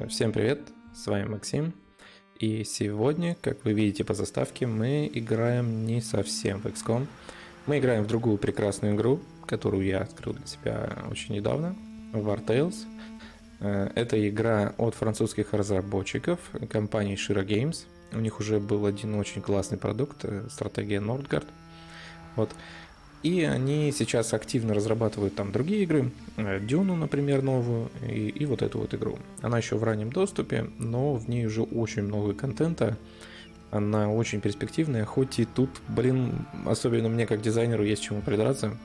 Всем привет, с вами Максим. И сегодня, как вы видите по заставке, мы играем не совсем в XCOM. Мы играем в другую прекрасную игру, которую я открыл для себя очень недавно, War Tales. Это игра от французских разработчиков, компании Shira Games. У них уже был один очень классный продукт, стратегия Nordgard. Вот. И они сейчас активно разрабатывают там другие игры, Дюну, например, новую, и вот эту вот игру. Она еще в раннем доступе, но в ней уже очень много контента. Она очень перспективная, хоть и тут, особенно мне как дизайнеру есть чему придраться.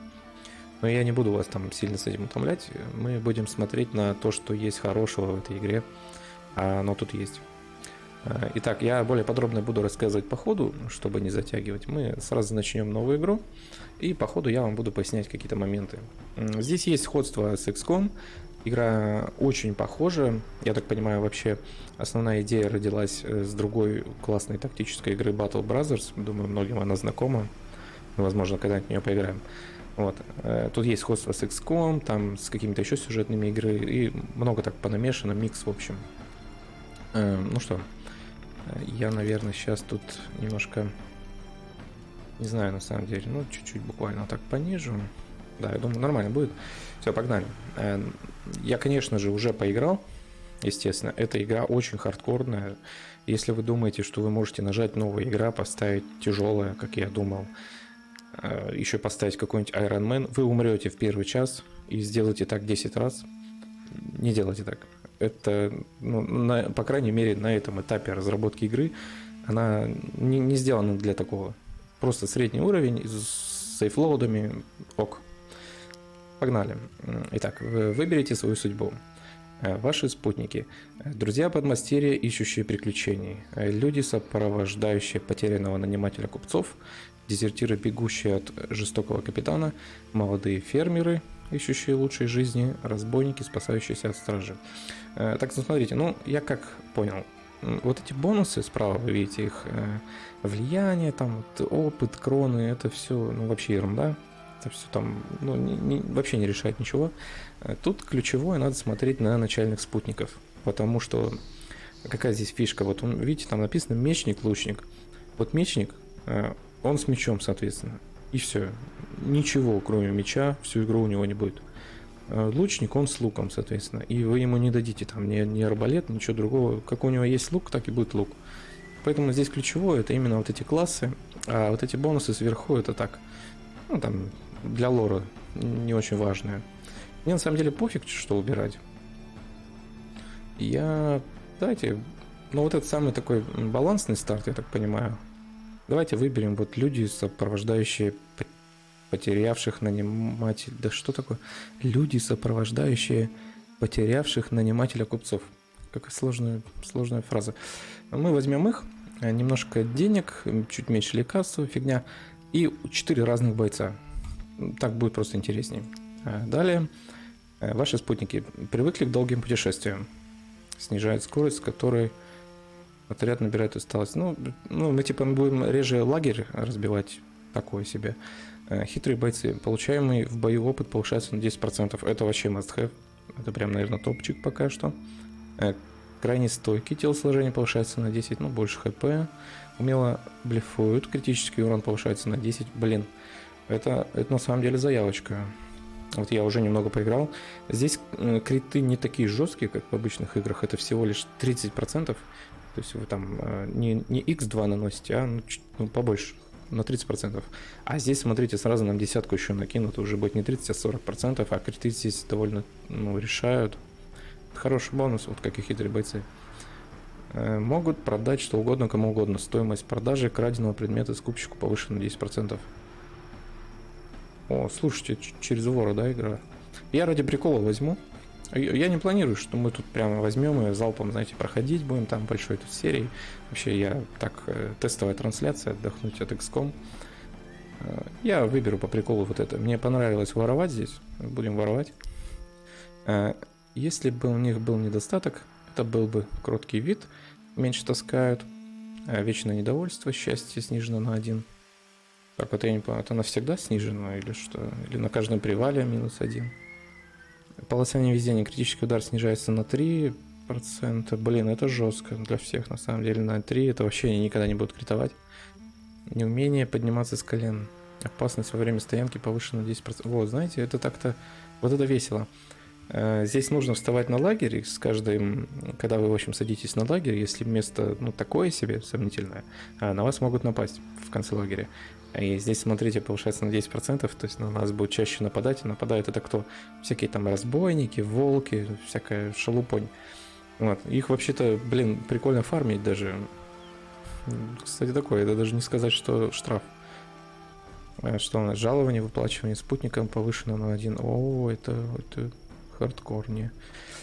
Но я не буду вас там сильно с этим утомлять. Мы будем смотреть на то, что есть хорошего в этой игре, а оно тут есть. Итак, я более подробно буду рассказывать по ходу, чтобы не затягивать. Мы сразу начнем новую игру, и по ходу я вам буду пояснять какие-то моменты. Здесь есть сходство с XCOM, игра очень похожа. Я так понимаю, вообще основная идея родилась с другой классной тактической игры Battle Brothers. Думаю, многим она знакома. Возможно, когда-нибудь в нее поиграем. Вот. Тут есть сходство с XCOM, там с какими-то еще сюжетными играми, и много так понамешано, микс в общем. Ну что, я, наверное, сейчас тут немножко, не знаю, на самом деле, ну, чуть-чуть буквально так понижу. Да, я думаю, нормально будет. Все, погнали. Я, конечно же, уже поиграл, естественно. Эта игра очень хардкорная. Если вы думаете, что вы можете нажать «Новая игра», поставить тяжелая, как я думал, еще поставить какой-нибудь Iron Man, вы умрете в первый час и сделаете так 10 раз. Не делайте так. Это, ну, по крайней мере, на этом этапе разработки игры она не сделана для такого. Просто средний уровень с сейфлоудами. Ок. Погнали. Итак, выберите свою судьбу. Ваши спутники. Друзья подмастерья, ищущие приключений. Люди, сопровождающие потерянного нанимателя купцов. Дезертиры, бегущие от жестокого капитана. Молодые фермеры, ищущие лучшей жизни. Разбойники, спасающиеся от стражи. Так, смотрите, ну, я как понял. Вот эти бонусы справа, вы видите их, влияние, там, вот, опыт, кроны, это все, ну, вообще ерунда. Это все там, ну, вообще не решает ничего. Тут ключевое, надо смотреть на начальных спутников, потому что какая здесь фишка? Вот, видите, там написано мечник, лучник. Вот мечник, он с мечом, соответственно, и все. Ничего, кроме меча, всю игру у него не будет. Лучник, он с луком, соответственно, и вы ему не дадите там ни арбалет, ничего другого. Как у него есть лук, так и будет лук. Поэтому здесь ключевое это именно вот эти классы, а вот эти бонусы сверху это так, ну там для лора не очень важное. Мне на самом деле пофиг, что убирать. Давайте, ну вот это самый такой балансный старт, я так понимаю. Давайте выберем вот люди, сопровождающие потерявших нанимателей. Да что такое? Люди, сопровождающие потерявших нанимателя купцов. Какая сложная фраза. Мы возьмем их, немножко денег, чуть меньше лекарств, фигня, и 4 разных бойца. Так будет просто интереснее. Далее. Ваши спутники привыкли к долгим путешествиям. Снижает скорость, с которой отряд набирает усталость. Ну, мы типа будем реже лагерь разбивать. Такое себе. Хитрые бойцы. Получаемый в бою опыт повышается на 10%. Это вообще must have. Это прям, наверное, топчик пока что. Крайне стойкий, телосложение повышается на 10, ну, больше хп. Умело блефуют, критический урон повышается на 10. Блин, это на самом деле заявочка. Вот я уже немного поиграл. Здесь криты не такие жесткие, как в обычных играх. Это всего лишь 30%. То есть вы там не x2 наносите, а побольше. На 30%. А здесь, смотрите, сразу нам десятку еще накинут. Уже будет не 30, а 40%. А криты здесь довольно решают. Хороший бонус, вот как и хитрые бойцы. Могут продать что угодно, кому угодно. Стоимость продажи краденого предмета скупщику повышена на 10%. О, слушайте, через вора, да, игра? Я ради прикола возьму. Я не планирую, что мы тут прямо возьмем и залпом, знаете, проходить будем там большой тут серии. Вообще я так, тестовая трансляция, отдохнуть от XCOM. Я выберу по приколу вот это. Мне понравилось воровать здесь. Будем воровать. Если бы у них был недостаток, это был бы кроткий вид. Меньше таскают. Вечное недовольство, счастье снижено на 1. Так, вот я не понял, это навсегда снижено или что? Или на каждом привале -1? Полоса невезения. Критический удар снижается на 3. процента. Блин, это жестко для всех, на самом деле. На 3 это вообще они никогда не будут критовать. Неумение подниматься с колен. Опасность во время стоянки повышена на 10%. Вот, знаете, это так-то... Вот это весело. Здесь нужно вставать на лагерь, и с каждым, когда вы, в общем, садитесь на лагерь, если место, ну, такое себе, сомнительное, на вас могут напасть в конце лагеря. И здесь, смотрите, повышается на 10%, то есть на нас будет чаще нападать. И нападают это кто? Всякие там разбойники, волки, всякая шалупонь. Вот. Их вообще-то, блин, прикольно фармить даже. Кстати, такое, это даже не сказать, что штраф. Что у нас? Жалование, выплачивание спутникам повышено на 1. О, это хардкорнее.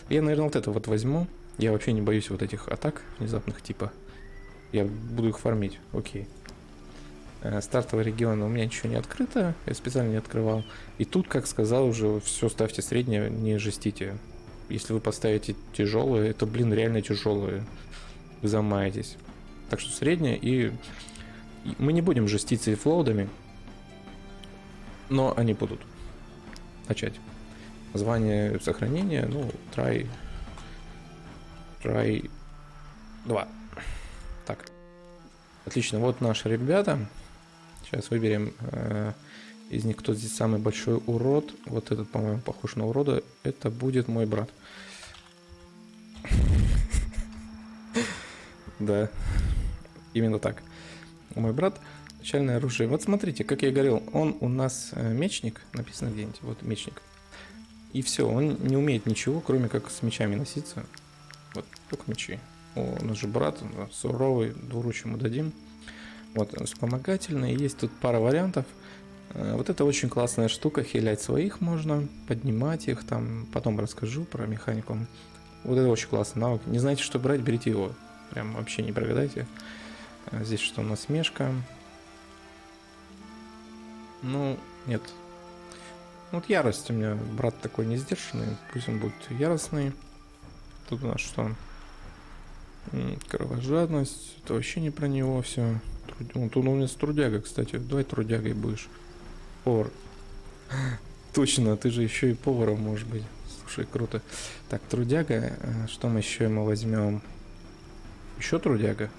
Я, наверное, вот это вот возьму. Я вообще не боюсь вот этих атак внезапных типа. Я буду их фармить. Окей. Стартовый регион у меня ничего не открыто. Я специально не открывал. И тут, как сказал, уже все ставьте среднее, не жестите. Если вы поставите тяжелые, это, блин, реально тяжелые. Вы замаетесь. Так что среднее, и мы не будем жеститься и флоудами, но они будут. Начать. Название сохранения, ну, try 2. Так. Отлично, вот наши ребята. Сейчас выберем из них, кто здесь самый большой урод. Вот этот, по-моему, похож на урода. Это будет мой брат. Да, именно так. Мой брат. Начальное оружие. Вот смотрите, как я и говорил, он у нас мечник. Написано где-нибудь. Вот мечник. И все, он не умеет ничего, кроме как с мечами носиться. Вот, только мечи. О, у нас же брат, суровый, двуруч ему дадим. Вот, вспомогательный. Есть тут пара вариантов. Вот это очень классная штука. Хилять своих можно, поднимать их. Там потом расскажу про механику. Вот это очень классный навык. Не знаете, что брать, берите его. Прям вообще не прогадайте. Здесь что у нас? Мешка. Ну, нет. Вот ярость у меня. Брат такой не сдержанный. Пусть он будет яростный. Тут у нас что? Кровожадность. Это вообще не про него все. Тут у нас трудяга, кстати. Давай трудягой будешь. Повар. Точно, ты же еще и поваром можешь быть. Слушай, круто. Так, трудяга. Что мы еще ему возьмем? Еще трудяга?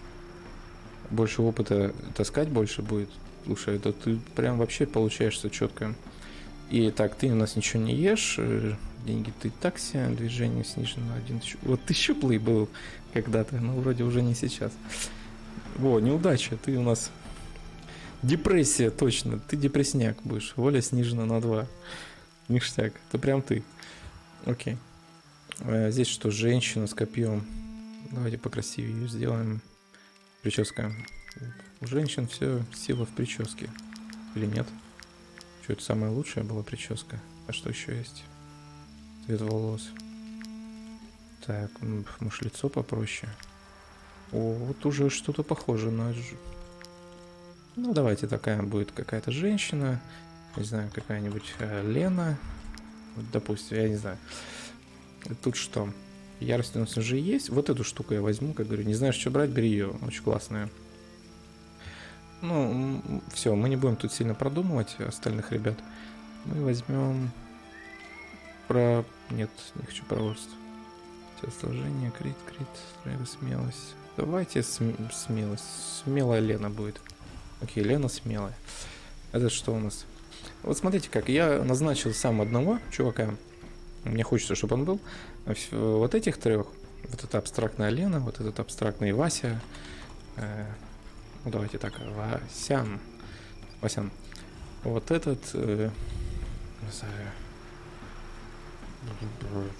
Больше опыта таскать больше будет. Слушай, это ты прям вообще получаешься четко. И так, ты у нас ничего не ешь. Деньги ты такси, движение снижено на 1 тысяч. Вот ты щуплый был когда-то, но вроде уже не сейчас. Во, неудача, ты у нас... Депрессия, точно, ты депрессняк будешь. Воля снижена на 2. Ништяк, это прям ты. Окей. Здесь что, женщина с копьем. Давайте покрасивее ее сделаем. Прическа. У женщин все сила в прическе. Или нет? Что, это самая лучшая была прическа? А что еще есть? Цвет волос. Так, может лицо попроще. О, вот уже что-то похоже на... Ну, давайте такая будет какая-то женщина. Не знаю, какая-нибудь Лена. Вот, допустим, я не знаю. Тут что? Ярость у нас уже есть. Вот эту штуку я возьму, как говорю. Не знаешь, что брать, бери ее. Очень классная. Ну, все, мы не будем тут сильно продумывать остальных ребят. Мы возьмем... Нет, не хочу проворство. Сложение, крит, смелость. Давайте смелость. Смелая Лена будет. Окей, Лена смелая. Это что у нас? Вот смотрите как, я назначил сам одного чувака. Мне хочется, чтобы он был. Вот этих трех. Вот это абстрактная Лена, вот этот абстрактный Вася. Ну давайте так, Васян. Вот этот... не знаю...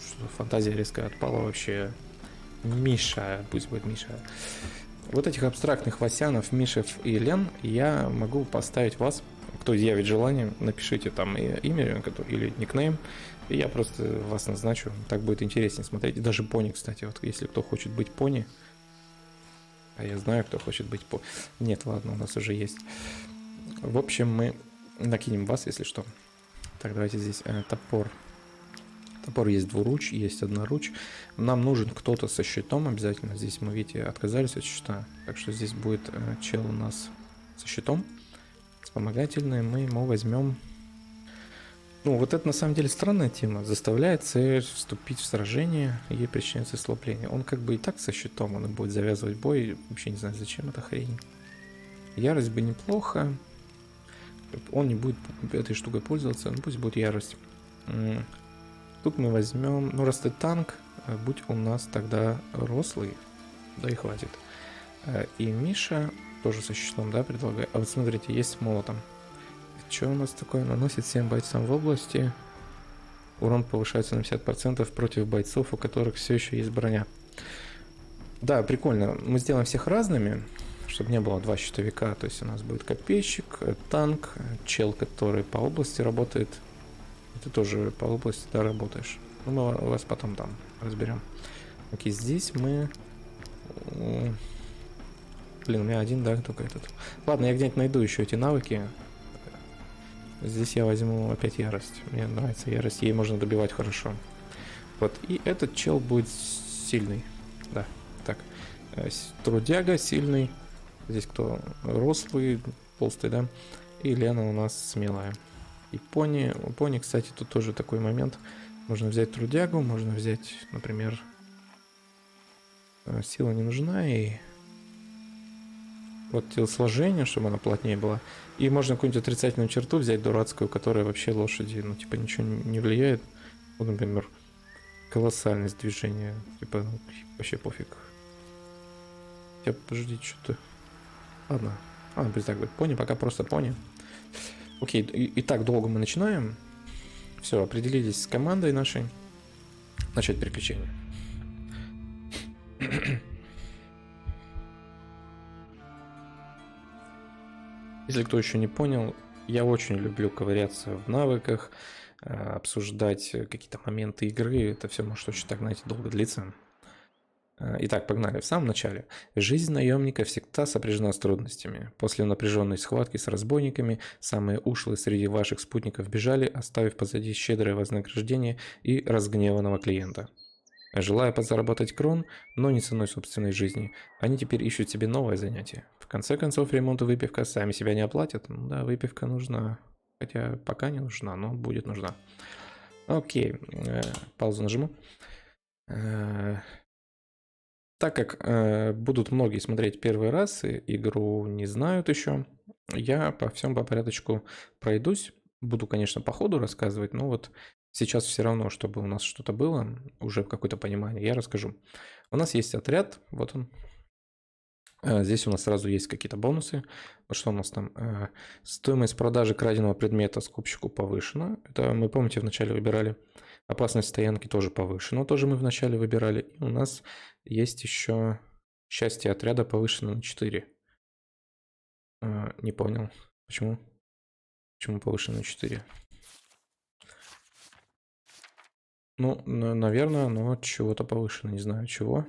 Что фантазия резко отпала вообще. Миша, пусть будет Миша. Вот этих абстрактных Васянов, Мишев и Лен я могу поставить вас. Кто изъявит желание, напишите там имя или никнейм, и я просто вас назначу. Так будет интереснее смотреть. И даже пони, кстати, вот если кто хочет быть пони. А я знаю, кто хочет быть пони. Нет, ладно, у нас уже есть. В общем, мы накинем вас, если что. Так, давайте здесь топор. Топор есть двуруч, есть одноруч. Нам нужен кто-то со щитом обязательно. Здесь мы, видите, отказались от щита. Так что здесь будет чел у нас со щитом. Вспомогательный. Мы ему возьмем Ну, вот это на самом деле странная тема. Заставляет цель вступить в сражение, ей причиняется ослабление. Он как бы и так со щитом, он и будет завязывать бой. Вообще не знаю, зачем эта хрень. Ярость бы неплохо. Он не будет этой штукой пользоваться, ну пусть будет ярость. Тут мы возьмем, ну раз ты танк, будь у нас тогда рослый, да и хватит. И Миша тоже со щитом, да, предлагаю. А вот смотрите, есть с молотом. Что у нас такое? Наносит 7 бойцам в области. Урон повышается на 50% против бойцов, у которых все еще есть броня. Да, прикольно. Мы сделаем всех разными, чтобы не было два щитовика. То есть у нас будет копейщик, танк, чел, который по области работает. Ты тоже по области, да, работаешь. Ну, мы вас потом там разберем. Окей, здесь мы... Блин, у меня один, да, только этот. Ладно, я где-нибудь найду еще эти навыки. Здесь я возьму опять ярость. Мне нравится ярость, ей можно добивать хорошо. Вот, и этот чел будет сильный. Да, так. Трудяга сильный. Здесь кто? Рослый, толстый, да? И Лена у нас смелая. И пони. У пони, кстати, тут тоже такой момент. Можно взять трудягу, можно взять, например... Сила не нужна, и... Вот телосложение, чтобы она плотнее была. И можно какую-нибудь отрицательную черту взять дурацкую, которая вообще лошади, ну, типа, ничего не влияет. Вот, например, колоссальность движения. Типа, ну, вообще пофиг. Хотя, подождите, что-то... Ладно. Пусть так будет. Пони, пока просто пони. Окей, и так долго мы начинаем. Все, определились с командой нашей. Начать приключение. Если кто еще не понял, я очень люблю ковыряться в навыках, обсуждать какие-то моменты игры. Это все может очень так, знаете, долго длиться. Итак, погнали. В самом начале. Жизнь наемника всегда сопряжена с трудностями. После напряженной схватки с разбойниками самые ушлые среди ваших спутников бежали, оставив позади щедрое вознаграждение и разгневанного клиента. Желая подзаработать крон, но не ценой собственной жизни, они теперь ищут себе новое занятие. В конце концов, ремонт и выпивка сами себя не оплатят. Ну да, выпивка нужна, хотя пока не нужна, но будет нужна. Окей, паузу нажму. Так как будут многие смотреть первый раз и игру не знают еще, я по всем по порядочку пройдусь. Буду, конечно, по ходу рассказывать, но вот сейчас все равно, чтобы у нас что-то было, уже какое-то понимание, я расскажу. У нас есть отряд, вот он. Здесь у нас сразу есть какие-то бонусы. Что у нас там? Стоимость продажи краденого предмета скупщику повышена. Это мы, помните, вначале выбирали. Опасность стоянки тоже повышена. Тоже мы вначале выбирали. И у нас есть еще счастье отряда повышено на 4. Не понял. Почему? Почему повышено на 4? Ну, наверное, оно чего-то повышено. Не знаю чего.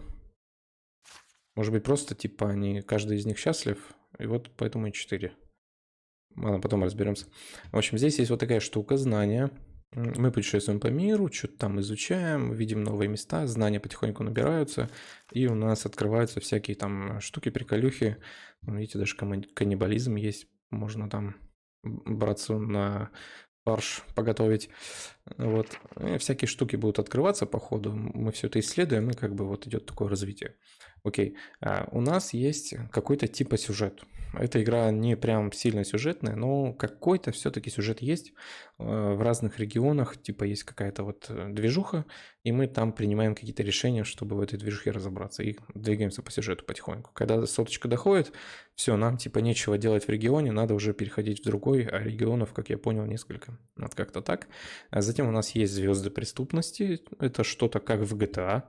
Может быть, просто типа они, каждый из них счастлив. И вот поэтому и 4. Ладно, потом разберемся. В общем, здесь есть вот такая штука, знания. Мы путешествуем по миру, что-то там изучаем, видим новые места, знания потихоньку набираются, и у нас открываются всякие там штуки, приколюхи. Видите, даже каннибализм есть, можно там браться на фарш поготовить. Вот. И всякие штуки будут открываться по ходу, мы все это исследуем, и как бы вот идет такое развитие. Окей, у нас есть какой-то типа сюжет. Эта игра не прям сильно сюжетная, но какой-то все-таки сюжет есть. В разных регионах типа есть какая-то вот движуха, и мы там принимаем какие-то решения, чтобы в этой движухе разобраться, и двигаемся по сюжету потихоньку. Когда соточка доходит, все, нам типа нечего делать в регионе, надо уже переходить в другой, а регионов, как я понял, несколько. Вот как-то так. А затем у нас есть звезды преступности, это что-то как в GTA.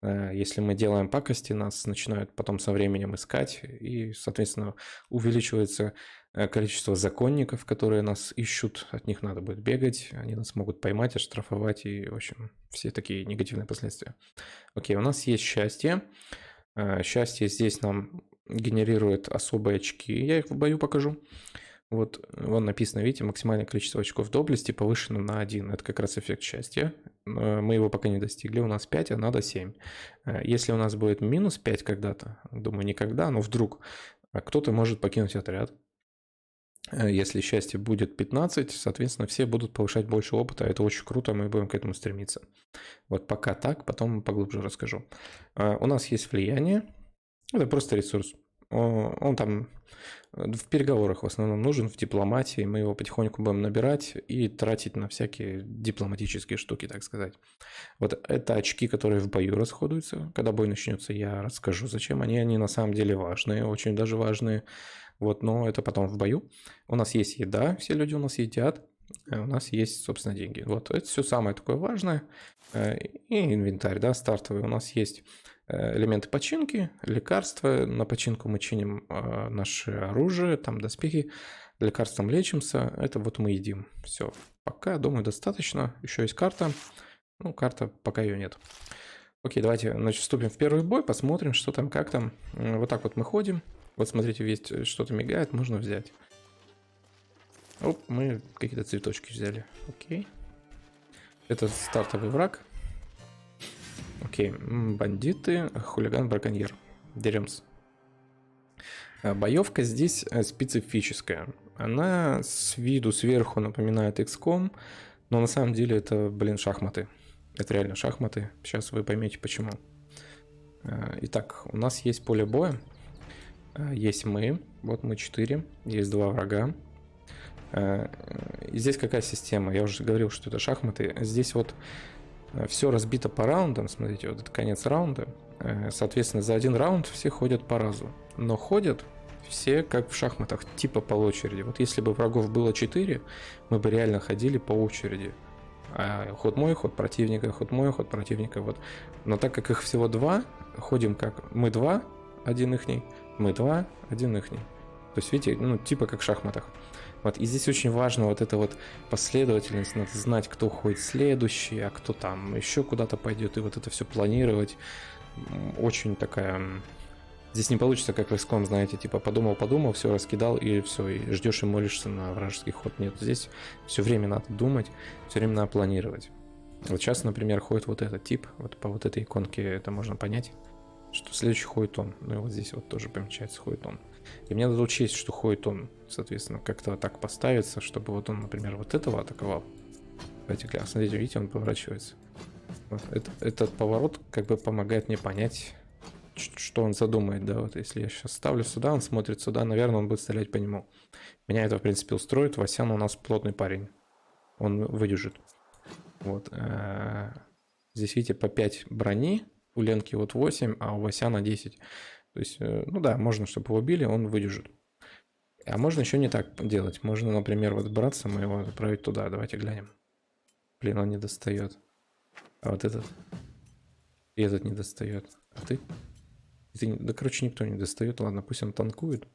Если мы делаем пакости, нас начинают потом со временем искать, и, соответственно, увеличивается количество законников, которые нас ищут, от них надо будет бегать, они нас могут поймать, оштрафовать, и, в общем, все такие негативные последствия. Окей, у нас есть счастье. Счастье здесь нам генерирует особые очки, я их в бою покажу. Вот, вон написано, видите, максимальное количество очков доблести повышено на 1. Это как раз эффект счастья. Мы его пока не достигли, у нас 5, а надо 7. Если у нас будет минус 5 когда-то, думаю, никогда, но вдруг кто-то может покинуть отряд. Если счастье будет 15, соответственно, все будут повышать больше опыта. Это очень круто, мы будем к этому стремиться. Вот пока так, потом поглубже расскажу. У нас есть влияние. Это просто ресурс. Он там в переговорах в основном нужен, в дипломатии. Мы его потихоньку будем набирать и тратить на всякие дипломатические штуки, так сказать. Вот это очки, которые в бою расходуются. Когда бой начнется, я расскажу, зачем они. Они на самом деле важные, очень даже важные. Вот, но это потом в бою. У нас есть еда, все люди у нас едят. У нас есть, собственно, деньги. Вот, это все самое такое важное. И инвентарь, да, стартовый. У нас есть элементы починки, лекарства. На починку мы чиним наше оружие, там доспехи. Лекарством лечимся. Это вот мы едим. Все. Пока, думаю, достаточно. Еще есть карта. Ну, карта, пока ее нет. Окей, давайте, значит, вступим в первый бой, посмотрим, что там, как там. Вот так вот мы ходим. Вот смотрите, есть что-то мигает, можно взять. Оп, мы какие-то цветочки взяли. Окей. Это стартовый враг. Окей, бандиты, хулиган, браконьер. Деремся. Боевка здесь специфическая. Она с виду сверху напоминает XCOM, но на самом деле это, блин, шахматы. Это реально шахматы. Сейчас вы поймете почему. Итак, у нас есть поле боя. Есть мы. Вот мы 4. Есть 2 врага. И здесь какая система? Я уже говорил, что это шахматы. Здесь вот все разбито по раундам. Смотрите, вот это конец раунда. Соответственно, за один раунд все ходят по разу. Но ходят все как в шахматах, типа по очереди. Вот если бы врагов было 4, мы бы реально ходили по очереди. Ход мой, ход противника, ход мой, ход противника. Вот. Но так как их всего 2, ходим как мы 2, один ихний, мы 2, один ихний. То есть, видите, ну, типа как в шахматах. Вот. И здесь очень важно вот эта вот последовательность. Надо знать, кто ходит следующий, а кто там еще куда-то пойдет. И вот это все планировать. Очень такая... Здесь не получится, как в XCOM, знаете, типа подумал, все раскидал и все, и ждешь и молишься на вражеский ход. Нет, здесь все время надо думать, все время надо планировать. Вот сейчас, например, ходит вот этот тип, вот по вот этой иконке это можно понять, что следующий ходит он. Ну и вот здесь вот тоже помечается, ходит он. И мне надо учесть, что ходит он, соответственно, как-то так поставиться, чтобы вот он, например, вот этого атаковал. Давайте глянем, смотрите, видите, он поворачивается. Вот этот поворот как бы помогает мне понять, что он задумает, да, вот если я сейчас ставлю сюда, он смотрит сюда, наверное, он будет стрелять по нему. Меня это, в принципе, устроит. Васян у нас плотный парень. Он выдержит. Вот. Здесь, видите, по 5 брони. У Ленки вот 8, а у Васяна 10. То есть, ну да, можно, чтобы его били, он выдержит. А можно еще не так делать. Можно, например, вот братца моего отправить туда. Давайте глянем. Блин, он не достает. А вот этот. И этот не достает. А ты? Да, короче, никто не достает. Ладно, пусть он танкует.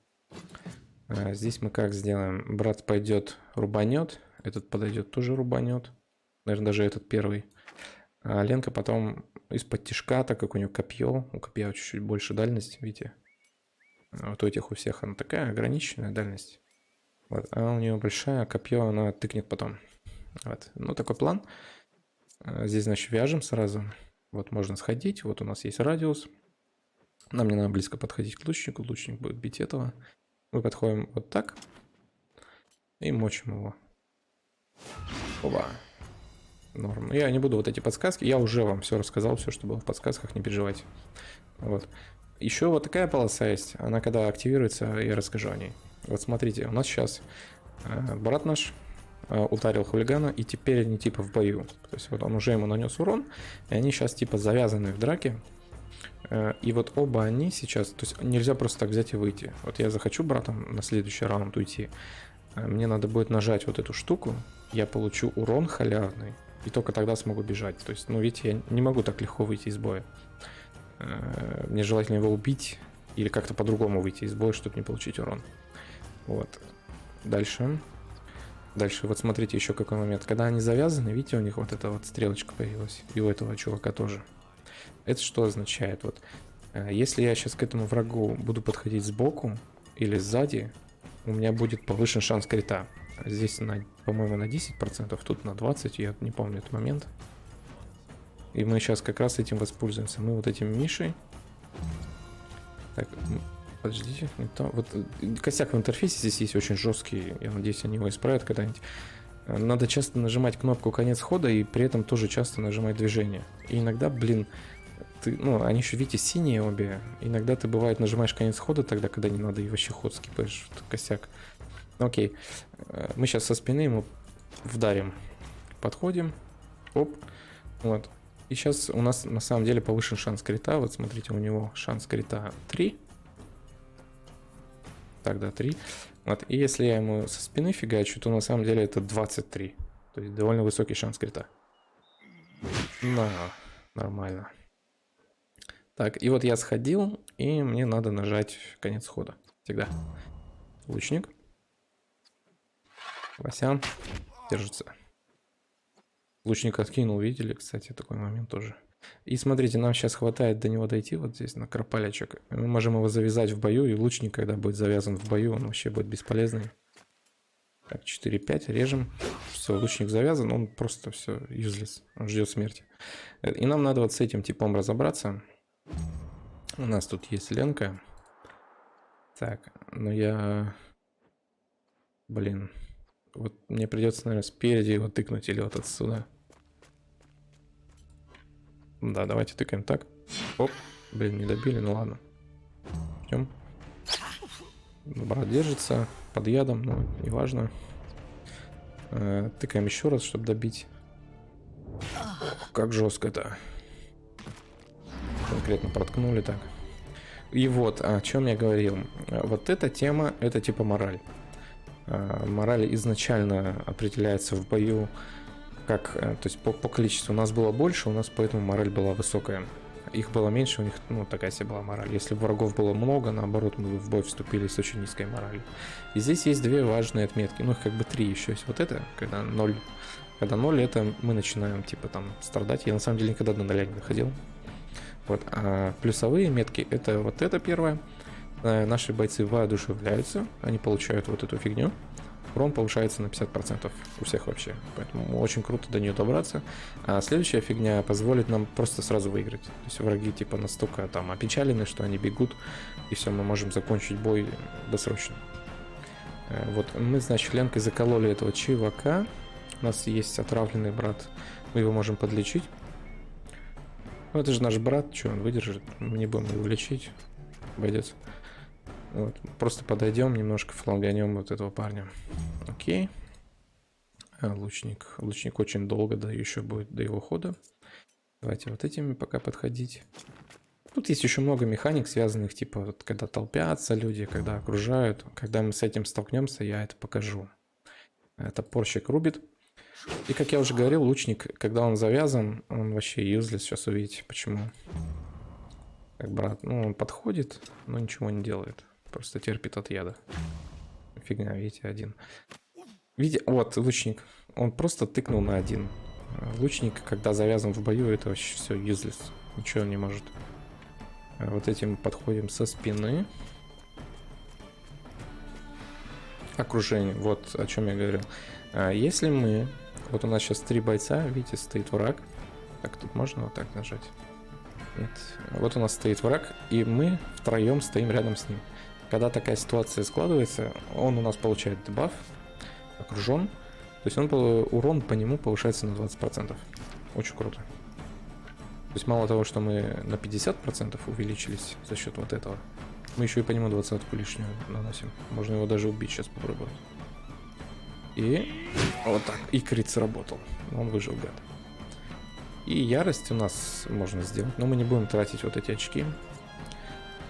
Здесь мы как сделаем? Брат пойдет, рубанет. Этот подойдет, тоже рубанет. Наверное, даже этот первый. А Ленка потом из-под тишка, так как у нее копье. У копья чуть-чуть больше дальность, видите? Вот у этих у всех она такая ограниченная дальность. Вот. А у нее большая, копье она тыкнет потом. Вот. Ну, такой план. Здесь, значит, вяжем сразу. Вот можно сходить. Вот у нас есть радиус. Нам не надо близко подходить к лучнику. Лучник будет бить этого. Мы подходим вот так. И мочим его. Оба. Норм. Я не буду вот эти подсказки. Я уже вам все рассказал, все, что было в подсказках. Не переживайте. Вот. Еще вот такая полоса есть. Она когда активируется, я расскажу о ней. Вот смотрите, у нас сейчас брат наш ударил хулигана, и теперь они типа в бою. То есть вот он уже ему нанес урон, и они сейчас типа завязаны в драке. И вот оба они сейчас, то есть нельзя просто так взять и выйти. Вот я захочу братом на следующий раунд уйти, мне надо будет нажать вот эту штуку, я получу урон халявный, и только тогда смогу бежать. То есть, ну видите, я не могу так легко выйти из боя. Мне желательно его убить или как-то по-другому выйти из боя, чтобы не получить урон. Вот. Дальше вот смотрите еще какой момент. Когда они завязаны, видите, у них вот эта вот стрелочка появилась. И у этого чувака тоже. Это что означает? Вот, если я сейчас к этому врагу буду подходить сбоку или сзади, у меня будет повышен шанс крита. Здесь, по-моему, на 10%, тут на 20%, я не помню этот момент. И мы сейчас как раз этим воспользуемся. Мы вот этим Мишей. Так, Подождите, не то. Вот косяк в интерфейсе здесь есть очень жесткий. Я надеюсь, они его исправят когда-нибудь. Надо часто нажимать кнопку конец хода и при этом тоже часто нажимать движение. И иногда, блин, ты, ну, они еще, видите, синие обе. Иногда ты, бывает, нажимаешь конец хода тогда, когда не надо, и вообще ход скипаешь. Это косяк. Ну, окей. Мы сейчас со спины ему вдарим. Подходим. Оп. Вот. И сейчас у нас на самом деле повышен шанс крита. Вот смотрите, у него шанс крита 3. Тогда 3. Вот. И если я ему со спины фигачу, то на самом деле это 23. То есть довольно высокий шанс крита. На, нормально. Так, и вот я сходил, и мне надо нажать конец хода. Всегда. Лучник. Вася. Держится. Лучник откинул, видели, кстати, такой момент тоже. И смотрите, нам сейчас хватает до него дойти, вот здесь на кропалячек. Мы можем его завязать в бою, и лучник, когда будет завязан в бою, он вообще будет бесполезный. Так, 4-5, режем. Все, лучник завязан, он просто все, useless, он ждет смерти. И нам надо вот с этим типом разобраться. У нас тут есть Ленка. Так, но я... Блин. Вот мне придется, наверное, спереди его тыкнуть или вот отсюда. Да, давайте тыкаем так. Оп. Блин, не добили, ну ладно. Ждем. Брат держится под ядом, но неважно. Тыкаем еще раз, чтобы добить. Ох, как жестко это. Конкретно проткнули так. И вот, о чем я говорил. Вот эта тема, это типа мораль. Мораль изначально определяется в бою как, то есть по количеству. У нас было больше, у нас поэтому мораль была высокая. Их было меньше, у них, ну, такая себе была мораль. Если врагов было много, наоборот, мы в бой вступили с очень низкой моралью. И здесь есть две важные отметки, ну, их как бы три еще есть. Вот это, когда 0. Когда 0, это мы начинаем, типа, там, страдать. Я, на самом деле, никогда до 0 не доходил. Вот, а плюсовые метки, это вот это первое. Наши бойцы воодушевляются, они получают вот эту фигню. Урон повышается на 50% у всех вообще. Поэтому очень круто до нее добраться. А следующая фигня позволит нам просто сразу выиграть. То есть враги типа настолько там опечалены, что они бегут, и все, мы можем закончить бой досрочно. Вот мы, значит, Ленкой закололи этого чувака. У нас есть отравленный брат. Мы его можем подлечить. Ну, это же наш брат, что он выдержит. Мы не будем его лечить. Обойдется. Вот. Просто подойдем, немножко фланганем вот этого парня. Окей. Лучник. Лучник очень долго, да, еще будет до его хода. Давайте вот этими пока подходить. Тут есть еще много механик, связанных, типа, вот, когда толпятся люди, когда окружают. Когда мы с этим столкнемся, я это покажу. Топорщик рубит. И, как я уже говорил, лучник, когда он завязан, он вообще useless. Сейчас увидите, почему. Как брат, ну, он подходит, но ничего не делает. Просто терпит от яда. Фигня, видите, один. Видите, вот, лучник. Он просто тыкнул на один. Лучник, когда завязан в бою, это вообще все useless. Ничего не может. Вот этим подходим со спины. Окружение. Вот о чем я говорил. Если мы... Вот у нас сейчас 3 бойца. Видите, стоит враг. Так, тут можно вот так нажать? Нет. Вот у нас стоит враг, и мы втроем стоим рядом с ним. Когда такая ситуация складывается, он у нас получает дебаф, окружен. То есть урон по нему повышается на 20%. Очень круто. То есть мало того, что мы на 50% увеличились за счет вот этого, мы еще и по нему 20-ку лишнюю наносим. Можно его даже убить сейчас попробовать. И вот так. И крит сработал. Он выжил, гад. И ярость у нас можно сделать, но мы не будем тратить вот эти очки.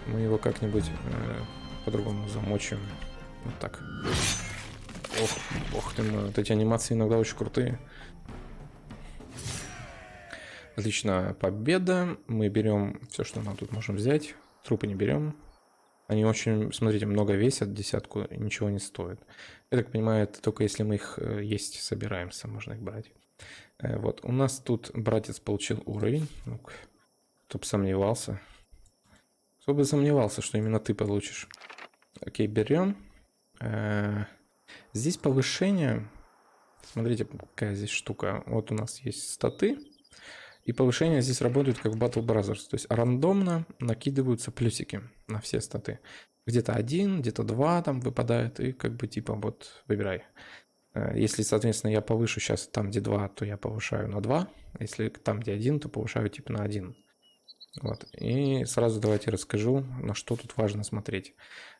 Мы его как-нибудь по-другому замочим. Вот так. Ох ты мой, вот эти анимации иногда очень крутые. Отлично, победа. Мы берем все, что нам тут можем взять. Трупы не берем. Они очень, смотрите, много весят, десятку, ничего не стоят. Я так понимаю, это только если мы их есть собираемся, можно их брать. Вот, у нас тут братец получил уровень. Ну-ка, кто бы сомневался. Кто бы сомневался, что именно ты получишь. Окей, берем. Здесь повышение. Смотрите, какая здесь штука. Вот у нас есть статы. И повышения здесь работают как в Battle Brothers. То есть рандомно накидываются плюсики на все статы. Где-то 1, где-то 2 там выпадает. И как бы типа вот выбирай. Если, соответственно, я повышу сейчас там, где 2, то я повышаю на 2. Если там, где 1, то повышаю типа на 1. Вот. И сразу давайте расскажу, на что тут важно смотреть.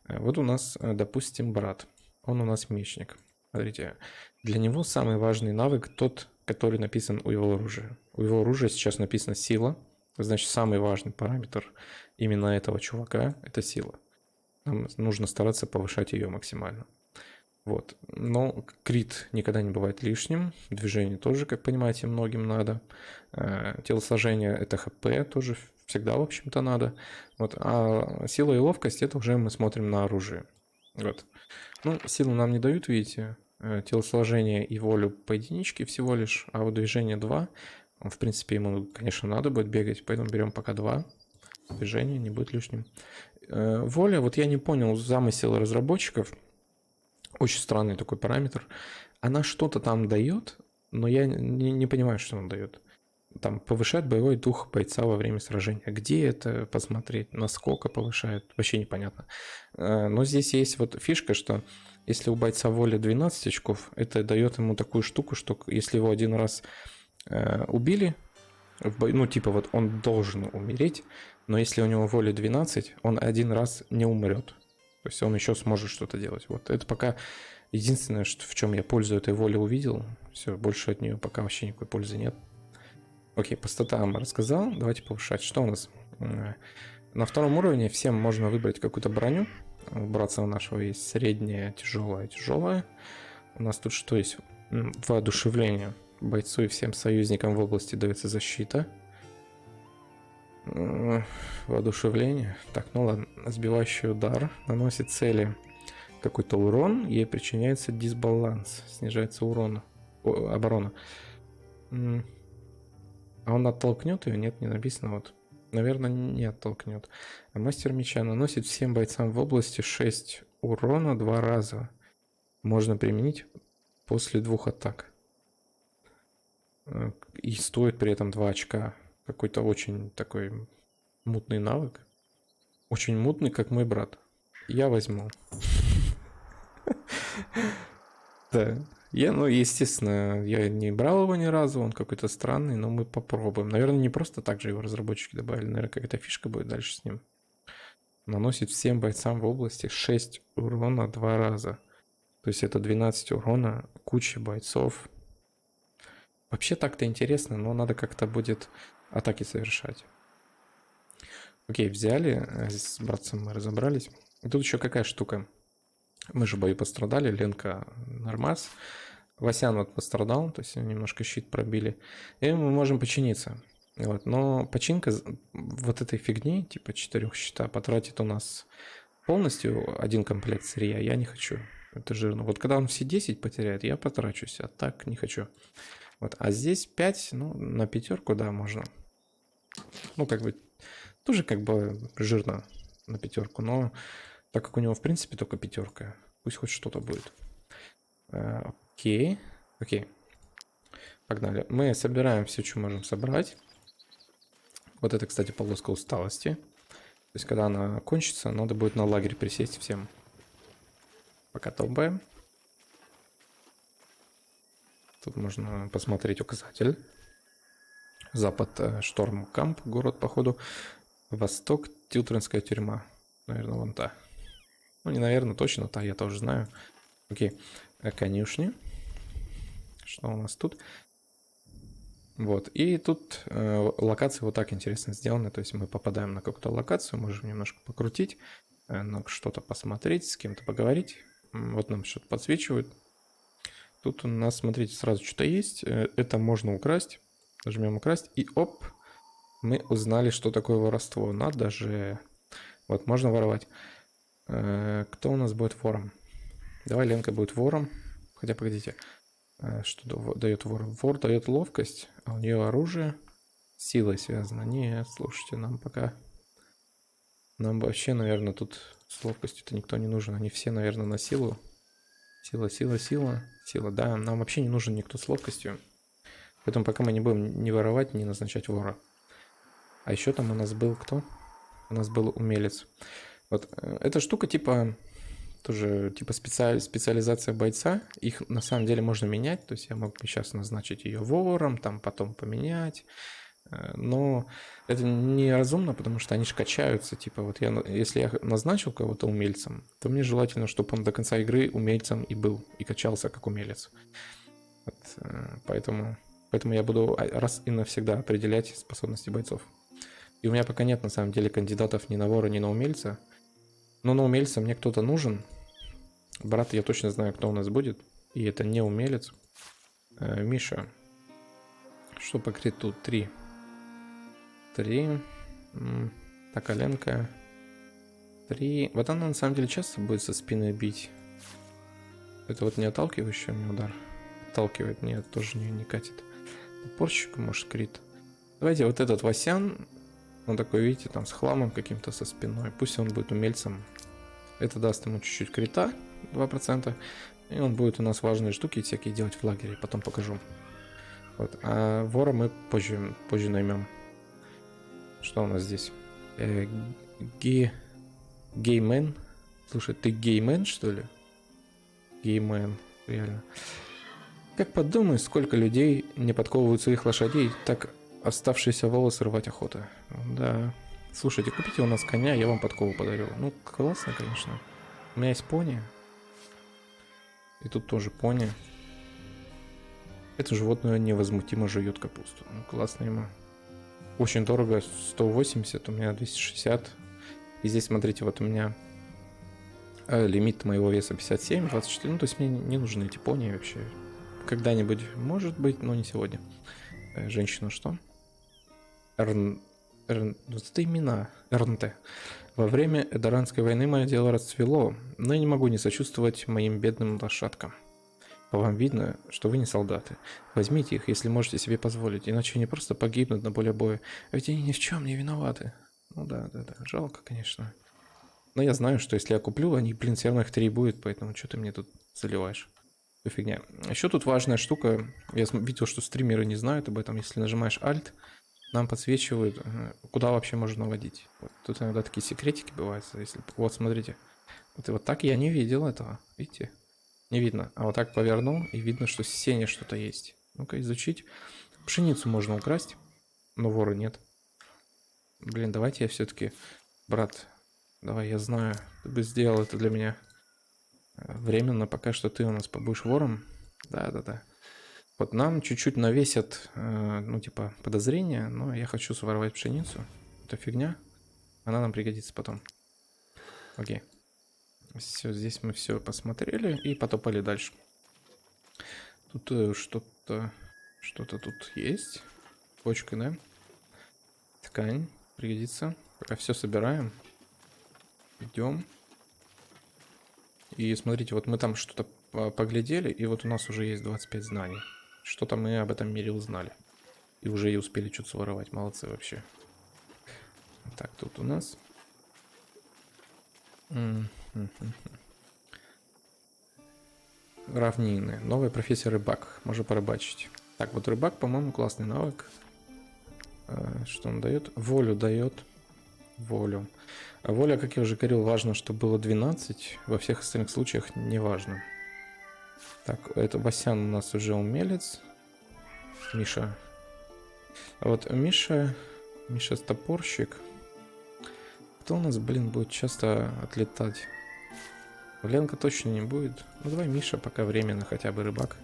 Вот у нас, допустим, брат. Он у нас мечник. Смотрите, для него самый важный навык тот, который написан у его оружия. У его оружия сейчас написано сила. Значит, самый важный параметр именно этого чувака – это сила. Нам нужно стараться повышать ее максимально. Вот. Но крит никогда не бывает лишним. Движение тоже, как понимаете, многим надо. Телосложение – это ХП, тоже всегда, в общем-то, надо. Вот. А сила и ловкость – это уже мы смотрим на оружие. Вот. Ну, силу нам не дают, видите. Телосложение и волю по единичке всего лишь, а вот движение 2. В принципе, ему, конечно, надо будет бегать, поэтому берем пока 2. Движение не будет лишним. Воля, вот я не понял замысел разработчиков. Очень странный такой параметр. Она что-то там дает, но я не понимаю, что она дает. Там повышает боевой дух бойца во время сражения. Где это посмотреть? Насколько повышает? Вообще непонятно. Но здесь есть вот фишка, что если у бойца воля 12 очков, это дает ему такую штуку, что если его один раз убили, ну типа вот он должен умереть, но если у него воля 12, он один раз не умрет. То есть он еще сможет что-то делать. Вот это пока единственное, что, в чем я пользу этой воли увидел. Все, больше от нее пока вообще никакой пользы нет. Окей, по статам рассказал. Давайте повышать. Что у нас? На втором уровне всем можно выбрать какую-то броню. У братца нашего есть средняя, тяжелая, тяжелая. У нас тут что есть? Воодушевление. Бойцу и всем союзникам в области дается защита. Воодушевление. Так, ну ладно. Сбивающий удар. Наносит цели какой-то урон. Ей причиняется дисбаланс. Снижается урон. Оборона. А он оттолкнет ее? Нет, не написано. Вот. Наверное, не оттолкнет. А мастер меча наносит всем бойцам в области 6 урона 2 раза. Можно применить после 2 атак. И стоит при этом 2 очка. Какой-то очень такой мутный навык. Очень мутный, как мой брат. Я возьму. Да. Ну, естественно, я не брал его ни разу, он какой-то странный, но мы попробуем. Наверное, не просто так же его разработчики добавили, наверное, какая-то фишка будет дальше с ним. Наносит всем бойцам в области 6 урона 2 раза. То есть это 12 урона, куча бойцов. Вообще так-то интересно, но надо как-то будет атаки совершать. Окей, взяли, с братцем мы разобрались. И тут еще какая штука. Мы же в бою пострадали, Ленка нормас. Васян вот пострадал, то есть немножко щит пробили. И мы можем починиться. Вот. Но починка вот этой фигни, типа 4 щита, потратит у нас полностью один комплект сырья. Я не хочу. Это жирно. Вот когда он все 10 потеряет, я потрачусь, а так не хочу. Вот. А здесь 5, ну, на 5, да, можно. Ну, как бы, тоже как бы жирно на 5, но так как у него, в принципе, только 5, пусть хоть что-то будет. Окей. Окей. Погнали. Мы собираем все, что можем собрать. Вот это, кстати, полоска усталости. То есть, когда она кончится, надо будет на лагерь присесть всем. Пока топаем. Тут можно посмотреть указатель. Запад, Шторм-Камп, город, походу. Восток, Тилтринская тюрьма. Наверное, вон та. Ну, не наверное, точно та, я тоже знаю. Окей. Конюшни. Что у нас тут? Вот. И тут локации вот так интересно сделаны. То есть мы попадаем на какую-то локацию, можем немножко покрутить, что-то посмотреть, с кем-то поговорить. Вот нам что-то подсвечивают. Тут у нас, смотрите, сразу что-то есть. Это можно украсть. Нажмем украсть. И оп, мы узнали, что такое воровство. Надо же. Вот, можно воровать. Кто у нас будет вором? Давай Ленка будет вором. Хотя, погодите. Что дает вор? Вор дает ловкость, а у нее оружие с силой связано. Нет, слушайте, нам пока... Нам вообще, наверное, тут с ловкостью-то никто не нужен. Они все, наверное, на силу. Сила, сила, сила. Сила, да. Нам вообще не нужен никто с ловкостью. Поэтому пока мы не будем ни воровать, ни назначать вора. А еще там у нас был кто? У нас был умелец. Вот эта штука типа тоже типа специализация бойца. Их на самом деле можно менять. То есть я мог бы сейчас назначить ее вором, там потом поменять. Но это неразумно, потому что они же качаются. Типа вот если я назначил кого-то умельцем, то мне желательно, чтобы он до конца игры умельцем и был, и качался как умелец. Вот, поэтому я буду раз и навсегда определять способности бойцов. И у меня пока нет на самом деле кандидатов ни на вора, ни на умельца. Но на умельца мне кто-то нужен. Брат, я точно знаю, кто у нас будет. И это не умелец. Миша. Что по криту? 3. 3. Так, Аленка. 3. Вот она на самом деле часто будет со спины бить. Это вот не отталкивающий мне удар. Отталкивает, нет, тоже не катит. Порщик, может, крит. Давайте вот этот Васян. Он такой, видите, там с хламом каким-то со спиной. Пусть он будет умельцем. Это даст ему чуть-чуть крита, 2%. И он будет у нас важные штуки всякие делать в лагере. Потом покажу. Вот. А вора мы позже наймем. Что у нас здесь? Геймен. Слушай, ты геймен, что ли? Геймен, реально. Как подумай, сколько людей не подковывают своих лошадей, так оставшиеся волосы рвать охота. Да. Слушайте, купите у нас коня, я вам подкову подарю. Ну, классно, конечно. У меня есть пони. И тут тоже пони. Это животное невозмутимо жует капусту. Ну, классно ему. Очень дорого, 180, у меня 260. И здесь, смотрите, вот у меня лимит моего веса 57, 24. Ну, то есть мне не нужны эти пони вообще. Когда-нибудь, может быть, но не сегодня. Женщина что? Вот это имена. РНТ. Во время Эдоранской войны мое дело расцвело, но я не могу не сочувствовать моим бедным лошадкам. По вам видно, что вы не солдаты. Возьмите их, если можете себе позволить, иначе они просто погибнут на поле боя. А ведь они ни в чем не виноваты. Ну да. Жалко, конечно. Но я знаю, что если я куплю, они, все равно их 3 будет, поэтому что ты мне тут заливаешь? Что фигня. Еще тут важная штука. Я видел, что стримеры не знают об этом. Если нажимаешь Alt, нам подсвечивают, куда вообще можно наводить. Вот. Тут иногда такие секретики бывают. Если... Вот, смотрите. Вот так я не видел этого. Видите? Не видно. А вот так повернул, и видно, что с сене что-то есть. Ну-ка, изучить. Пшеницу можно украсть, но вора нет. Блин, давайте я все-таки... Брат, давай, я знаю. Ты бы сделал это для меня. Временно, пока что ты у нас побудешь вором. Да. Вот нам чуть-чуть навесят, ну, типа, подозрения, но я хочу своровать пшеницу. Это фигня. Она нам пригодится потом. Окей. Все, здесь мы все посмотрели и потопали дальше. Тут что-то тут есть. Почка, да? Ткань пригодится. Пока все собираем. Идем. И смотрите, вот мы там что-то поглядели, и вот у нас уже есть 25 знаний. Что-то мы об этом мире узнали. И уже и успели что-то своровать. Молодцы вообще. Так, тут у нас... Равнины. Новая профессия рыбак. Можно порыбачить. Так, вот рыбак, по-моему, классный навык. Что он дает? Волю дает. Волю. А воля, как я уже говорил, важно, чтобы было 12. Во всех остальных случаях не важно. Так, это Васян у нас уже умелец. Миша. А вот Миша стопорщик. Кто у нас, блин, будет часто отлетать? Ленка точно не будет. Ну давай Миша пока временно хотя бы рыбак.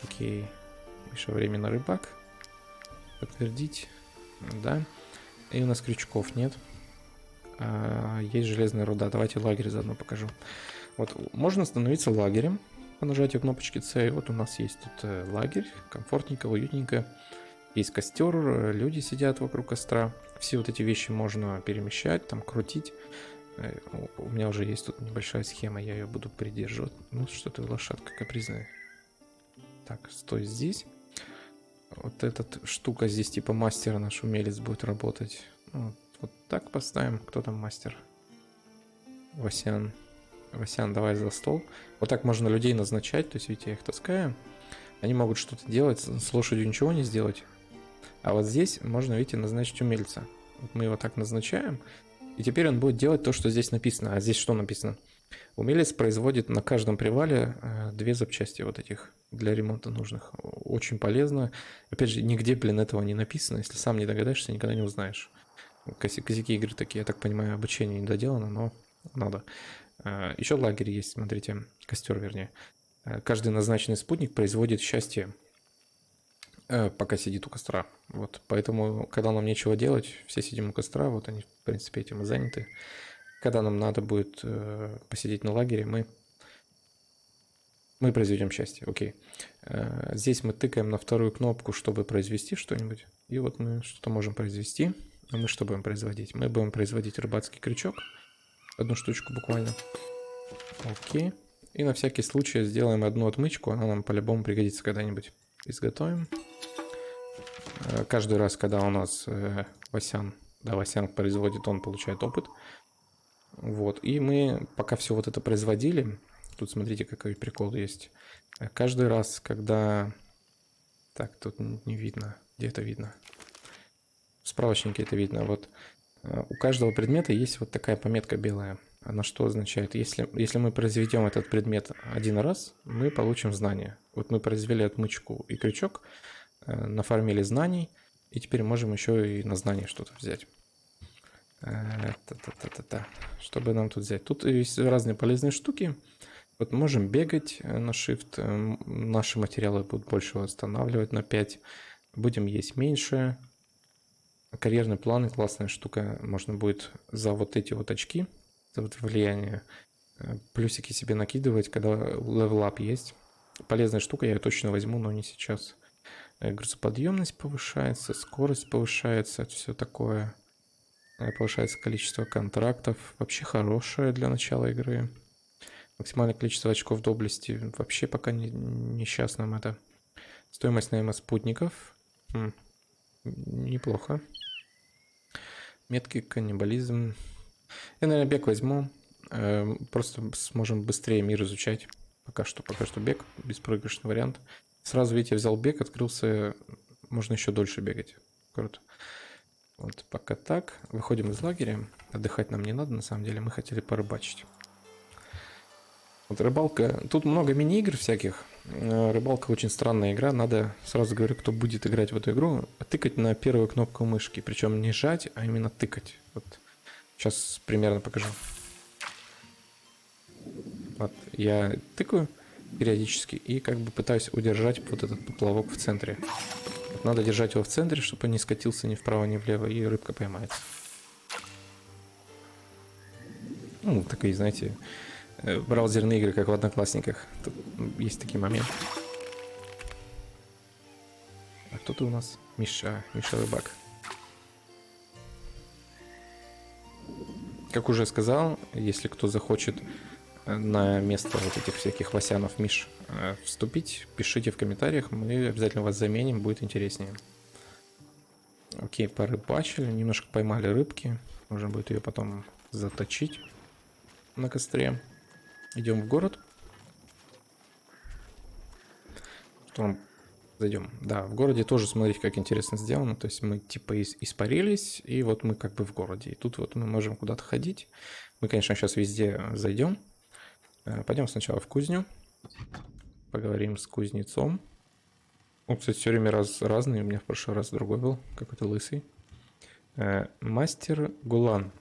Окей. Миша временно рыбак. Подтвердить. Да. И у нас крючков нет. Есть железная руда. Давайте лагерь заодно покажу. Вот можно становиться лагерем по нажатию кнопочки C. Вот у нас есть тут лагерь. Комфортненько, уютненько. Есть костер, люди сидят вокруг костра. Все вот эти вещи можно перемещать, там крутить. У меня уже есть тут небольшая схема, я ее буду придерживать. Ну что ты, лошадка капризная. Так, стой здесь. Вот эта штука здесь типа мастера, наш умелец будет работать. Вот так поставим. Кто там мастер? Васян. Васян, давай за стол. Вот так можно людей назначать. То есть, видите, я их таскаю. Они могут что-то делать, с лошадью ничего не сделать. А вот здесь можно, видите, назначить умельца. Вот мы его так назначаем, и теперь он будет делать то, что здесь написано. А здесь что написано? Умелец производит на каждом привале 2 запчасти вот этих для ремонта нужных. Очень полезно. Опять же, нигде, блин, этого не написано. Если сам не догадаешься, никогда не узнаешь. Косяки игры такие, я так понимаю, обучение не доделано, но надо. Еще лагерь есть, смотрите, костер, вернее. Каждый назначенный спутник производит счастье, пока сидит у костра. Вот, поэтому, когда нам нечего делать, все сидим у костра, вот они, в принципе, этим и заняты. Когда нам надо будет посидеть на лагере, мы произведем счастье. Окей. Здесь мы тыкаем на вторую кнопку, чтобы произвести что-нибудь. И вот мы что-то можем произвести. А мы что будем производить? Мы будем производить рыбацкий крючок. Одну штучку буквально. Окей. И на всякий случай сделаем одну отмычку. Она нам по-любому пригодится когда-нибудь. Изготовим. Каждый раз, когда у нас Васян производит, он получает опыт. Вот. И мы пока все вот это производили. Тут смотрите, какой прикол есть. Каждый раз, когда... Так, тут не видно. Где это видно? В справочнике это видно. Вот у каждого предмета есть вот такая пометка белая. Она что означает? Если мы произведем этот предмет один раз, мы получим знания. Вот мы произвели отмычку и крючок, нафармили знаний, и теперь можем еще и на знания что-то взять. Что бы нам тут взять? Тут есть разные полезные штуки. Вот можем бегать на Shift. Наши материалы будут больше восстанавливать на 5. Будем есть меньше. Карьерный план, классная штука. Можно будет за вот эти вот очки, за вот влияние, плюсики себе накидывать, когда левел-ап есть. Полезная штука, я ее точно возьму, но не сейчас. Грузоподъемность повышается, скорость повышается, все такое. Повышается количество контрактов. Вообще хорошее для начала игры. Максимальное количество очков доблести. Вообще пока несчастным это. Стоимость найма спутников. Неплохо. Метки, каннибализм. Я, наверное, бег возьму. Просто сможем быстрее мир изучать. Пока что бег. Беспроигрышный вариант. Сразу, видите, взял бег, открылся. Можно еще дольше бегать. Круто. Вот пока так. Выходим из лагеря. Отдыхать нам не надо, на самом деле. Мы хотели порыбачить. Вот рыбалка. Тут много мини-игр всяких. Рыбалка очень странная игра. Надо, сразу говорю, кто будет играть в эту игру, тыкать на первую кнопку мышки. Причем не жать, а именно тыкать. Вот. Сейчас примерно покажу. Вот. Я тыкаю периодически и как бы пытаюсь удержать вот этот поплавок в центре. Вот надо держать его в центре, чтобы он не скатился ни вправо, ни влево, и рыбка поймается. Ну, такие, знаете, браузерные игры, как в Одноклассниках. Тут есть такие моменты. А кто ты у нас? Миша Рыбак. Как уже сказал, если кто захочет на место вот этих всяких Васянов, Миш вступить, пишите в комментариях, мы обязательно вас заменим, будет интереснее. Окей, порыбачили, немножко поймали рыбки, можно будет ее потом заточить на костре. Идем в город. Что зайдем? Да, в городе тоже, смотрите, как интересно сделано. То есть мы типа испарились, и вот мы как бы в городе. И тут вот мы можем куда-то ходить. Мы, конечно, сейчас везде зайдем. Пойдем сначала в кузню. Поговорим с кузнецом. Он, кстати, все время разный. У меня в прошлый раз другой был, какой-то лысый. Мастер Гулан.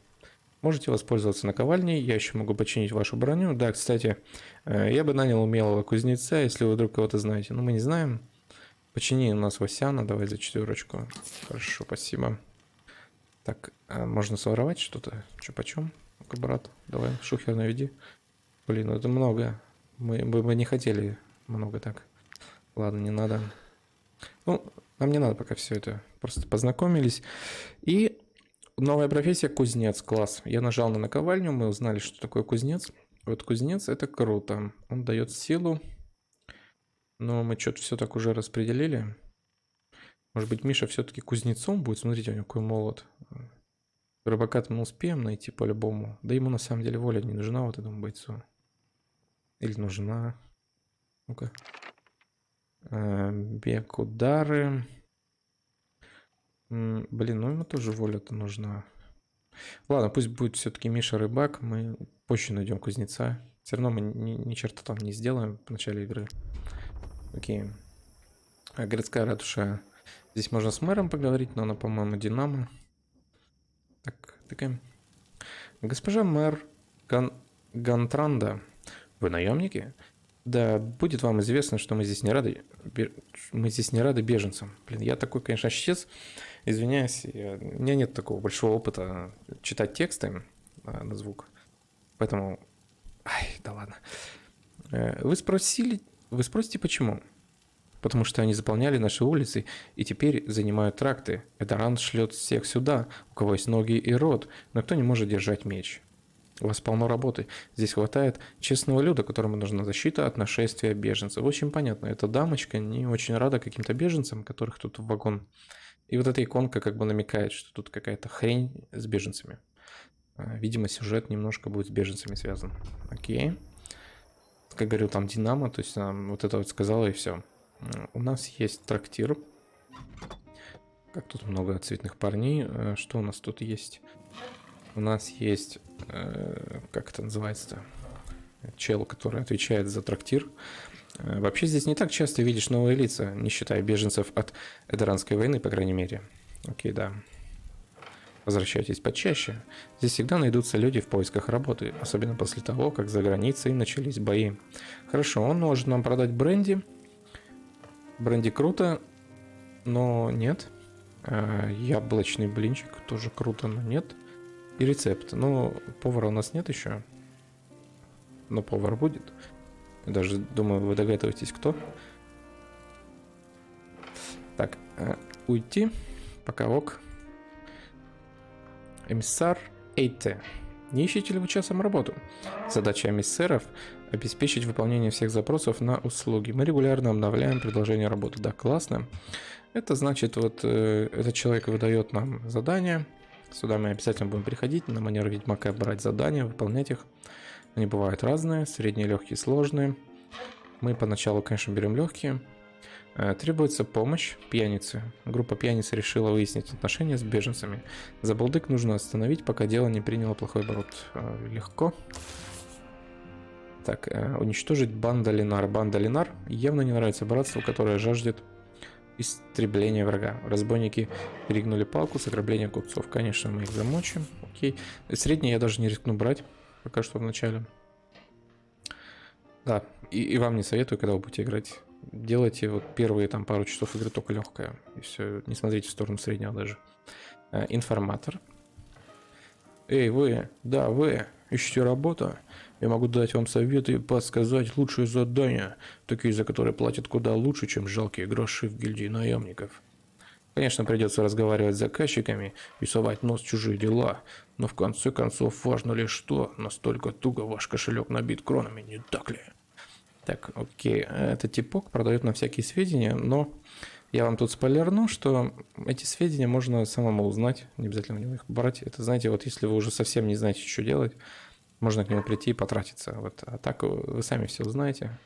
Можете воспользоваться наковальней, я еще могу починить вашу броню. Да, кстати, я бы нанял умелого кузнеца, если вы вдруг кого-то знаете. Но мы не знаем. Почини у нас Васяна, давай за 4. Хорошо, спасибо. Так, можно своровать что-то? Че почем? Ну-ка, брат, давай шухер наведи. Блин, ну это много. Мы бы не хотели много так. Ладно, не надо. Ну, нам не надо пока все это. Просто познакомились. И новая профессия — кузнец. Класс. Я нажал на наковальню, мы узнали, что такое кузнец. Вот кузнец — это круто. Он дает силу. Но мы что-то все так уже распределили. Может быть, Миша все-таки кузнецом будет? Смотрите, у него какой молот. Рыбака-то мы успеем найти по-любому. Да ему на самом деле воля не нужна вот этому бойцу. Или нужна. Ну-ка. Бег, удары. Блин, ну ему тоже воля-то нужна. Ладно, пусть будет все-таки Миша Рыбак. Мы позже найдем кузнеца. Все равно мы ни черта там не сделаем в начале игры. Окей. Городская ратуша. Здесь можно с мэром поговорить, но она, по-моему, Динамо. Так, такая. Госпожа мэр Гантранда, вы наемники? Да, будет вам известно, что мы здесь не рады. Мы здесь не рады беженцам. Блин, я такой, конечно, ощец. Извиняюсь, у меня нет такого большого опыта читать тексты на звук. Поэтому... Ай, да ладно. Вы спросите, почему? Потому что они заполняли наши улицы и теперь занимают тракты. Эдаран шлет всех сюда, у кого есть ноги и рот, но кто не может держать меч. У вас полно работы. Здесь хватает честного люда, которому нужна защита от нашествия беженцев. Очень понятно, эта дамочка не очень рада каким-то беженцам, которых тут в вагон. И вот эта иконка как бы намекает, что тут какая-то хрень с беженцами. Видимо, сюжет немножко будет с беженцами связан. Окей. Как говорил там Динамо, то есть она вот это вот сказала и все. У нас есть трактир. Как тут много цветных парней. Что у нас тут есть? У нас есть... как это называется-то? Чел, который отвечает за трактир. Вообще здесь не так часто видишь новые лица, не считая беженцев от Эдеранской войны, по крайней мере. Окей, да. Возвращайтесь почаще. Здесь всегда найдутся люди в поисках работы, особенно после того, как за границей начались бои. Хорошо, он может нам продать бренди. Бренди круто, но нет. Яблочный блинчик тоже круто, но нет. И рецепт. Ну, повара у нас нет еще. Но повар будет. Я даже думаю, вы догадываетесь, кто. Так, уйти. Пока ок. Эмиссар Эйте. Не ищете ли вы часом работу? Задача эмиссаров – обеспечить выполнение всех запросов на услуги. Мы регулярно обновляем предложение работы. Да, классно. Это значит, вот этот человек выдает нам задания. Сюда мы обязательно будем приходить, на манер Ведьмака брать задания, выполнять их. Они бывают разные, средние, легкие, сложные. Мы поначалу, конечно, берем легкие. Требуется помощь пьяницы. Группа пьяниц решила выяснить отношения с беженцами. Забулдык нужно остановить, пока дело не приняло плохой оборот. Легко. Так, уничтожить банда Ленар. Банда Ленар явно не нравится братству, которое жаждет истребления врага. Разбойники перегнули палку с ограбления купцов. Конечно, мы их замочим. Окей. Средние я даже не рискну брать. Пока что в начале. Да, и вам не советую, когда вы будете играть. Делайте вот первые там пару часов игры только легкое. И все, не смотрите в сторону среднего даже. Информатор. Эй, вы, да, вы ищете работу? Я могу дать вам советы и подсказать лучшие задания, такие, за которые платят куда лучше, чем жалкие гроши в гильдии наемников. Конечно, придется разговаривать с заказчиками и совать нос в чужие дела, но в конце концов важно лишь что, настолько туго ваш кошелек набит кронами, не так ли? Так, окей, этот типок продает нам всякие сведения, но я вам тут спойлерну, что эти сведения можно самому узнать, не обязательно у него их брать. Это, знаете, вот если вы уже совсем не знаете, что делать, можно к нему прийти и потратиться. Вот. А так вы сами все узнаете.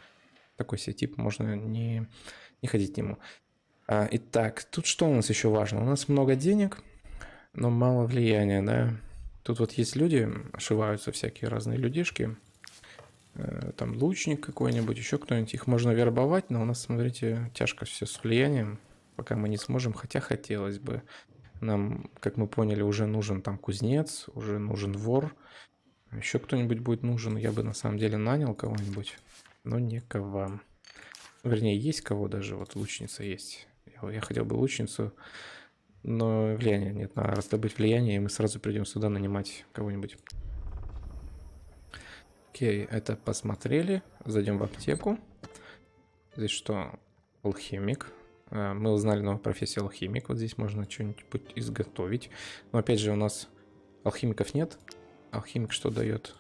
Такой себе тип, можно не ходить к нему. Итак, тут что у нас еще важно? У нас много денег, но мало влияния, да? Тут вот есть люди, ошиваются всякие разные людишки. Там лучник какой-нибудь, еще кто-нибудь. Их можно вербовать, но у нас, смотрите, тяжко все с влиянием. Пока мы не сможем, хотя хотелось бы. Нам, как мы поняли, уже нужен там кузнец, уже нужен вор. Еще кто-нибудь будет нужен. Я бы на самом деле нанял кого-нибудь, но некого. Вернее, есть кого даже. Вот лучница есть. Я хотел бы лучницу, но влияния нет. Надо раздобыть влияние, и мы сразу придем сюда нанимать кого-нибудь. Окей, это посмотрели. Зайдем в аптеку. Здесь что? Алхимик. Мы узнали новую профессию алхимик. Вот здесь можно что-нибудь изготовить. Но опять же у нас алхимиков нет. Алхимик что дает?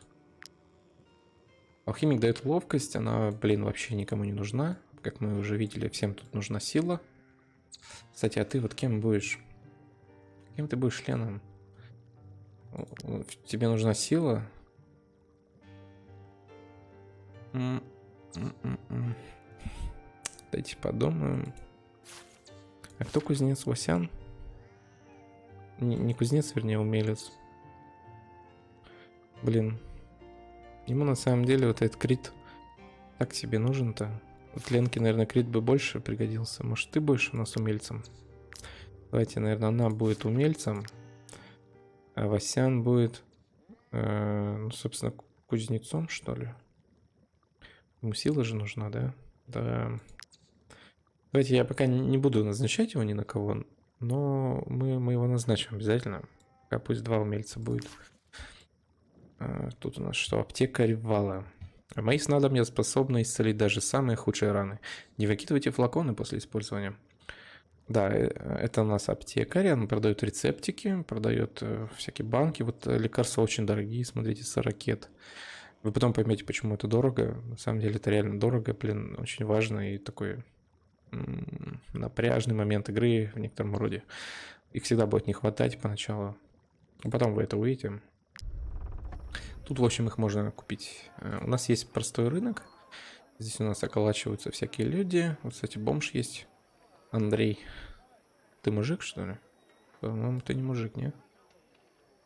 Алхимик дает ловкость. Она, блин, вообще никому не нужна. Как мы уже видели, всем тут нужна сила. Кстати, а ты вот кем будешь? Кем ты будешь, членом? Тебе нужна сила? Дайте Давайте подумаем. А кто кузнец? Васян? Не кузнец, вернее, умелец. Блин. Ему на самом деле вот этот крит так себе нужен-то. Вот Ленке, наверное, крит бы больше пригодился. Может, ты больше у нас умельцем? Давайте, наверное, она будет умельцем. А Васян будет, ну, собственно, кузнецом, что ли? Ему сила же нужна, да? Да. Давайте я пока не буду назначать его ни на кого, но мы его назначим обязательно. А пусть 2 умельца будет. Тут у нас что? Аптекарь Вала. Мои снадобья способны исцелить даже самые худшие раны. Не выкидывайте флаконы после использования. Да, это у нас аптекарь, он продает рецептики, продает всякие банки. Вот лекарства очень дорогие, смотрите, 40 ракет. Вы потом поймете, почему это дорого. На самом деле это реально дорого, блин, очень важно и такой напряжный момент игры в некотором роде. Их всегда будет не хватать поначалу. А потом вы это увидите. Тут, в общем, их можно купить. У нас есть простой рынок. Здесь у нас околачиваются всякие люди. Вот, кстати, бомж есть. Андрей. Ты мужик, что ли? По-моему, ты не мужик, нет?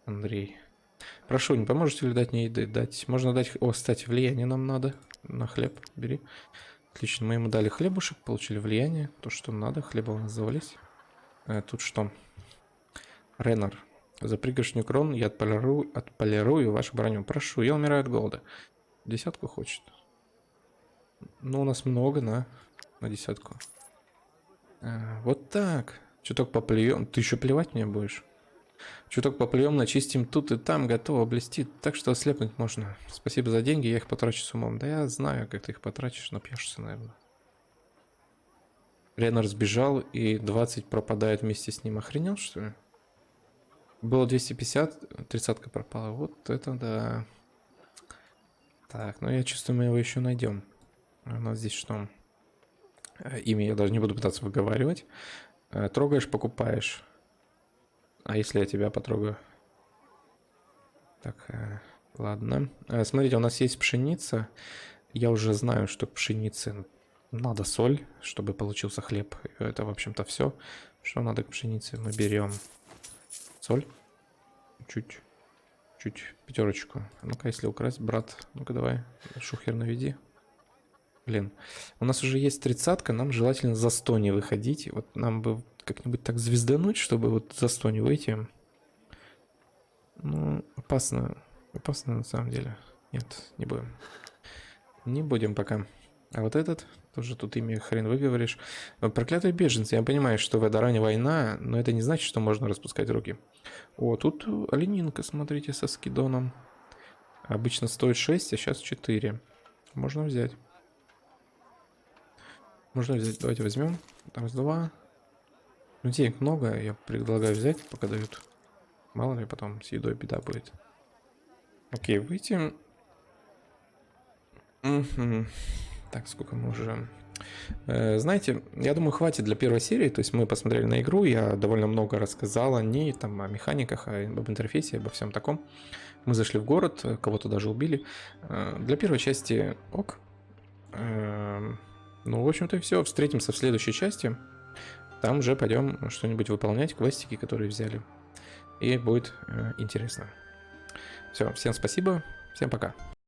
Андрей. Прошу, не поможете ли дать мне еды? Дать. Можно дать... О, кстати, влияние нам надо. На хлеб бери. Отлично, мы ему дали хлебушек, получили влияние. То, что надо. Хлеба у нас завались. Тут что? Ренар. За пригоршню крон я отполирую вашу броню. Прошу, я умираю от голода. 10 хочет. Ну, у нас много, на 10. Вот так. Чуток поплюем. Ты еще плевать мне будешь? Чуток поплюем, начистим тут и там, готово блестит. Так что ослепнуть можно. Спасибо за деньги, я их потрачу с умом. Да я знаю, как ты их потратишь, напьешься, наверное. Ренар сбежал, и 20 пропадает вместе с ним. Охренел, что ли? Было 250, 30 пропала. Вот это да. Так, ну я чувствую, мы его еще найдем. У нас здесь что? Имя я даже не буду пытаться выговаривать. Трогаешь, покупаешь. А если я тебя потрогаю? Так, ладно. Смотрите, у нас есть пшеница. Я уже знаю, что к пшенице надо соль, чтобы получился хлеб. Это, в общем-то, все, что надо к пшенице. Мы берем соль. Чуть 5. Ну-ка, если украсть, брат. Ну-ка, давай, шухер наведи. Блин, у нас уже есть 30, нам желательно за 100 не выходить. Вот нам бы как-нибудь так звездануть, чтобы вот за 100 не выйти. Ну, опасно. Опасно на самом деле. Нет, не будем. Не будем пока. А вот этот, тоже тут имя хрен выговоришь. Проклятые беженцы. Я понимаю, что в Эдоране война, но это не значит, что можно распускать руки. О, тут оленинка, смотрите, со скидоном. Обычно стоит 6, а сейчас 4. Можно взять. Можно взять. Давайте возьмем. Раз, 2. Ну, денег много, я предлагаю взять, пока дают. Мало ли, потом с едой беда будет. Окей, выйти. Так, сколько мы уже... Знаете, я думаю, хватит для первой серии. То есть мы посмотрели на игру, я довольно много рассказал о ней, там, о механиках, об интерфейсе, обо всем таком. Мы зашли в город, кого-то даже убили. Для первой части ок. Ну, в общем-то, и все. Встретимся в следующей части. Там уже пойдем что-нибудь выполнять, квестики, которые взяли. И будет интересно. Все, всем спасибо, всем пока.